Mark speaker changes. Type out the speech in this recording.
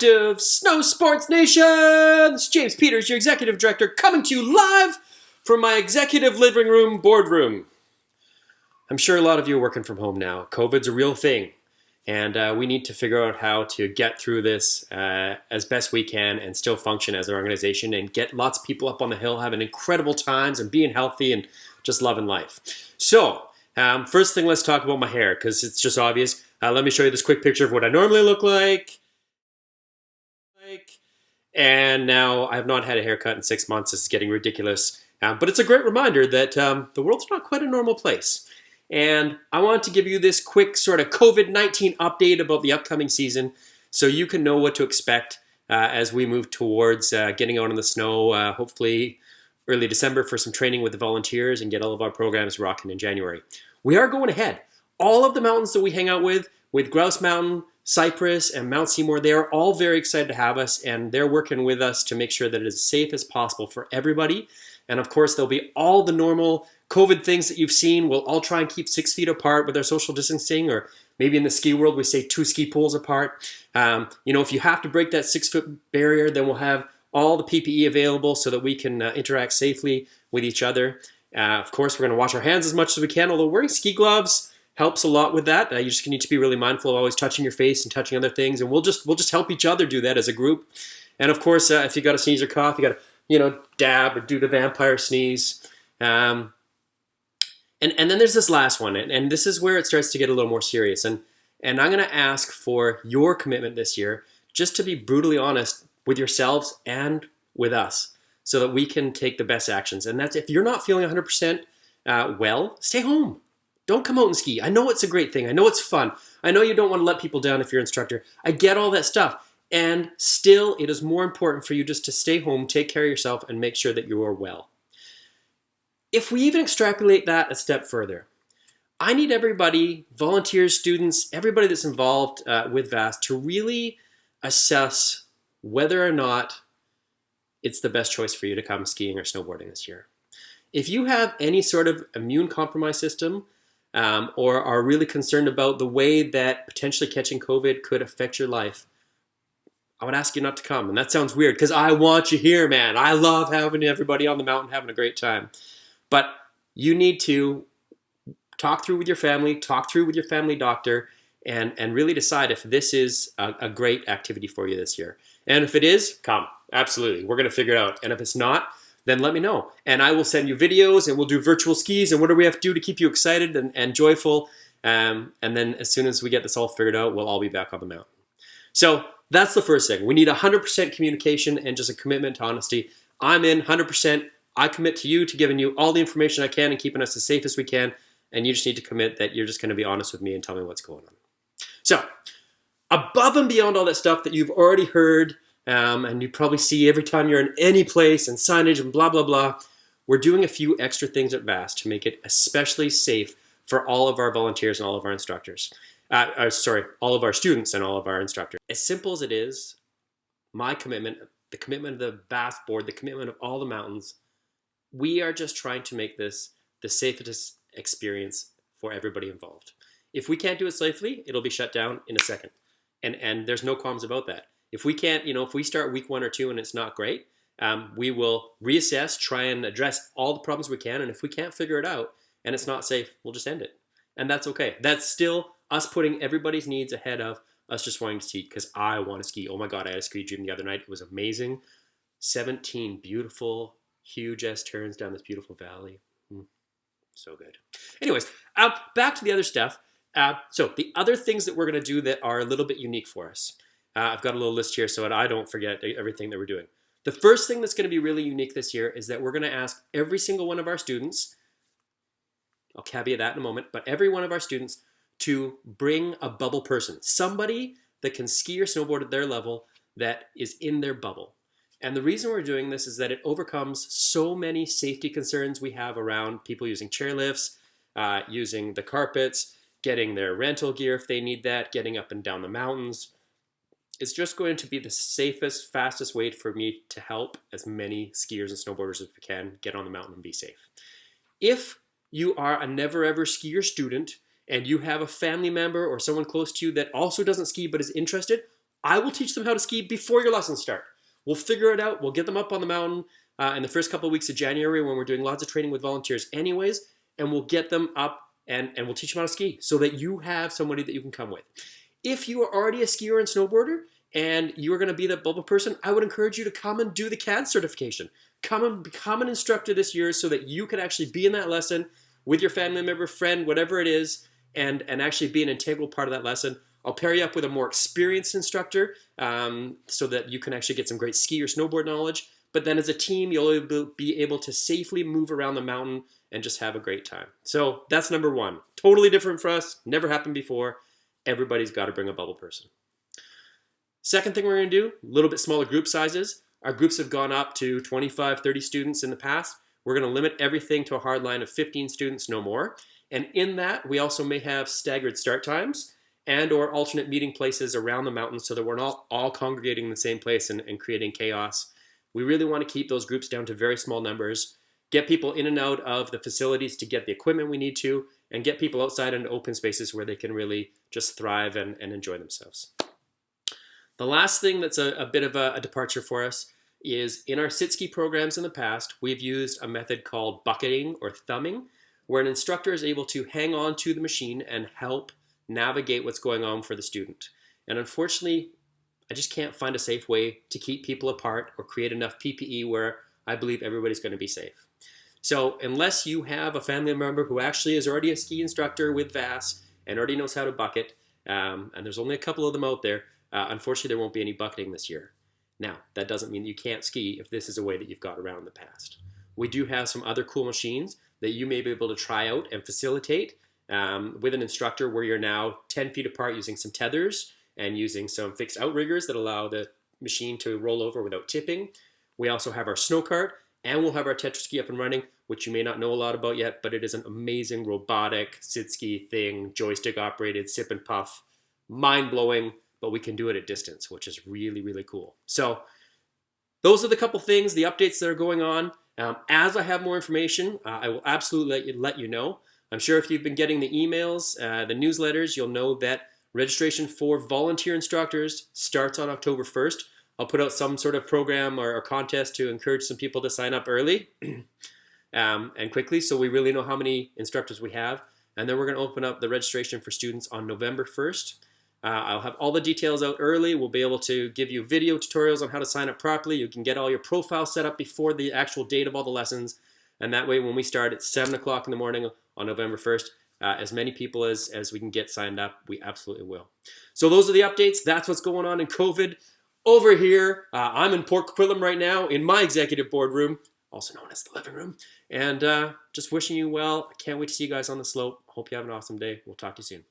Speaker 1: active Snow Sports Nation! It's James Peters, your Executive Director, coming to you live from my Executive Living Room boardroom. I'm sure a lot of you are working from home now. COVID's a real thing, and we need to figure out how to get through this as best we can and still function as an organization and get lots of people up on the hill having incredible times and being healthy and just loving life. So, first thing, let's talk about my hair, because it's just obvious. Let me show you this quick picture of what I normally look like. And now I have not had a haircut in 6 months. This is getting ridiculous. But it's a great reminder that the world's not quite a normal place. And I want to give you this quick sort of COVID-19 update about the upcoming season so you can know what to expect as we move towards getting out in the snow, hopefully early December for some training with the volunteers and get all of our programs rocking in January. We are going ahead. All of the mountains that we hang out with Grouse Mountain, Cypress, and Mount Seymour, they are all very excited to have us, and they're working with us to make sure that it is as safe as possible for everybody. And of course, there'll be all the normal COVID things that you've seen. We'll all try and keep 6 feet apart with our social distancing, or maybe in the ski world, we say 2 ski pools apart. If you have to break that 6-foot barrier, then we'll have all the PPE available so that we can interact safely with each other. Of course, we're going to wash our hands as much as we can, although wearing ski gloves helps a lot with that. You just need to be really mindful of always touching your face and touching other things, and we'll just help each other do that as a group. And of course, if you got to sneeze or cough, you got to dab or do the vampire sneeze. And then there's this last one, and this is where it starts to get a little more serious. And I'm going to ask for your commitment this year, just to be brutally honest with yourselves and with us, so that we can take the best actions. And that's if you're not feeling 100% well, stay home. Don't come out and ski. I know it's a great thing. I know it's fun. I know you don't want to let people down if you're an instructor. I get all that stuff. And still, it is more important for you just to stay home, take care of yourself, and make sure that you are well. If we even extrapolate that a step further, I need everybody, volunteers, students, everybody that's involved with VASS to really assess whether or not it's the best choice for you to come skiing or snowboarding this year. If you have any sort of immune compromised system, or are really concerned about the way that potentially catching COVID could affect your life, I would ask you not to come. And that sounds weird because I want you here, man. I love having everybody on the mountain having a great time. But you need to talk through with your family, talk through with your family doctor, and really decide if this is a great activity for you this year. And if it is, come. Absolutely. We're going to figure it out. And if it's not, then let me know. And I will send you videos, and we'll do virtual skis, and whatever we have to do to keep you excited and joyful. And then as soon as we get this all figured out, we'll all be back on the mountain. So that's the first thing. We need 100% communication and just a commitment to honesty. I'm in 100%. I commit to you, to giving you all the information I can and keeping us as safe as we can. And you just need to commit that you're just going to be honest with me and tell me what's going on. So above and beyond all that stuff that you've already heard, and you probably see every time you're in any place and signage and blah, blah, blah, we're doing a few extra things at VASS to make it especially safe for all of our volunteers and all of our instructors. All of our students and all of our instructors. As simple as it is, my commitment, the commitment of the VASS board, the commitment of all the mountains, we are just trying to make this the safest experience for everybody involved. If we can't do it safely, it'll be shut down in a second. And there's no qualms about that. If we can't, if we start week 1 or 2 and it's not great, we will reassess, try and address all the problems we can. And if we can't figure it out and it's not safe, we'll just end it. And that's okay. That's still us putting everybody's needs ahead of us just wanting to ski, because I want to ski. Oh my God, I had a ski dream the other night. It was amazing. 17 beautiful, huge S turns down this beautiful valley. So good. Anyways, back to the other stuff. So the other things that we're going to do that are a little bit unique for us. I've got a little list here so that I don't forget everything that we're doing. The first thing that's going to be really unique this year is that we're going to ask every single one of our students, I'll caveat that in a moment, but every one of our students to bring a bubble person, somebody that can ski or snowboard at their level that is in their bubble. And the reason we're doing this is that it overcomes so many safety concerns we have around people using chairlifts, using the carpets, getting their rental gear if they need that, getting up and down the mountains. It's just going to be the safest, fastest way for me to help as many skiers and snowboarders as we can get on the mountain and be safe. If you are a never ever skier student and you have a family member or someone close to you that also doesn't ski but is interested, I will teach them how to ski before your lessons start. We'll figure it out. We'll get them up on the mountain in the first couple of weeks of January when we're doing lots of training with volunteers anyways, and we'll get them up and we'll teach them how to ski so that you have somebody that you can come with. If you are already a skier and snowboarder and you're going to be that bubble person, I would encourage you to come and do the CAD certification. Come and become an instructor this year so that you can actually be in that lesson with your family member, friend, whatever it is, and actually be an integral part of that lesson. I'll pair you up with a more experienced instructor so that you can actually get some great ski or snowboard knowledge. But then as a team, you'll be able to safely move around the mountain and just have a great time. So that's number one. Totally different for us. Never happened before. Everybody's got to bring a bubble person. Second thing we're going to do, a little bit smaller group sizes. Our groups have gone up to 25, 30 students in the past. We're going to limit everything to a hard line of 15 students, no more. And in that, we also may have staggered start times and or alternate meeting places around the mountain so that we're not all congregating in the same place and creating chaos. We really want to keep those groups down to very small numbers, get people in and out of the facilities to get the equipment we need to, and get people outside into open spaces where they can really just thrive and enjoy themselves. The last thing that's a bit of a departure for us is in our sit-ski programs in the past, we've used a method called bucketing or thumbing, where an instructor is able to hang on to the machine and help navigate what's going on for the student. And unfortunately, I just can't find a safe way to keep people apart or create enough PPE where I believe everybody's going to be safe. So unless you have a family member who actually is already a ski instructor with VASS and already knows how to bucket, and there's only a couple of them out there, unfortunately there won't be any bucketing this year. Now, that doesn't mean you can't ski if this is a way that you've got around in the past. We do have some other cool machines that you may be able to try out and facilitate with an instructor where you're now 10 feet apart using some tethers and using some fixed outriggers that allow the machine to roll over without tipping. We also have our snow cart, and we'll have our Tetra-ski up and running, which you may not know a lot about yet, but it is an amazing robotic sit-ski thing, joystick operated, sip and puff, mind-blowing, but we can do it at distance, which is really, really cool. So those are the couple things, the updates that are going on. As I have more information, I will absolutely let you know. I'm sure if you've been getting the emails, the newsletters, you'll know that registration for volunteer instructors starts on October 1st. I'll put out some sort of program or contest to encourage some people to sign up early and quickly so we really know how many instructors we have. And then we're going to open up the registration for students on November 1st. I'll have all the details out early. We'll be able to give you video tutorials on how to sign up properly. You can get all your profiles set up before the actual date of all the lessons. And that way when we start at 7 o'clock in the morning on November 1st, as many people as we can get signed up, we absolutely will. So those are the updates. That's what's going on in COVID. Over here, I'm in Port Coquitlam right now in my executive boardroom, also known as the living room. And just wishing you well. I can't wait to see you guys on the slope. Hope you have an awesome day. We'll talk to you soon.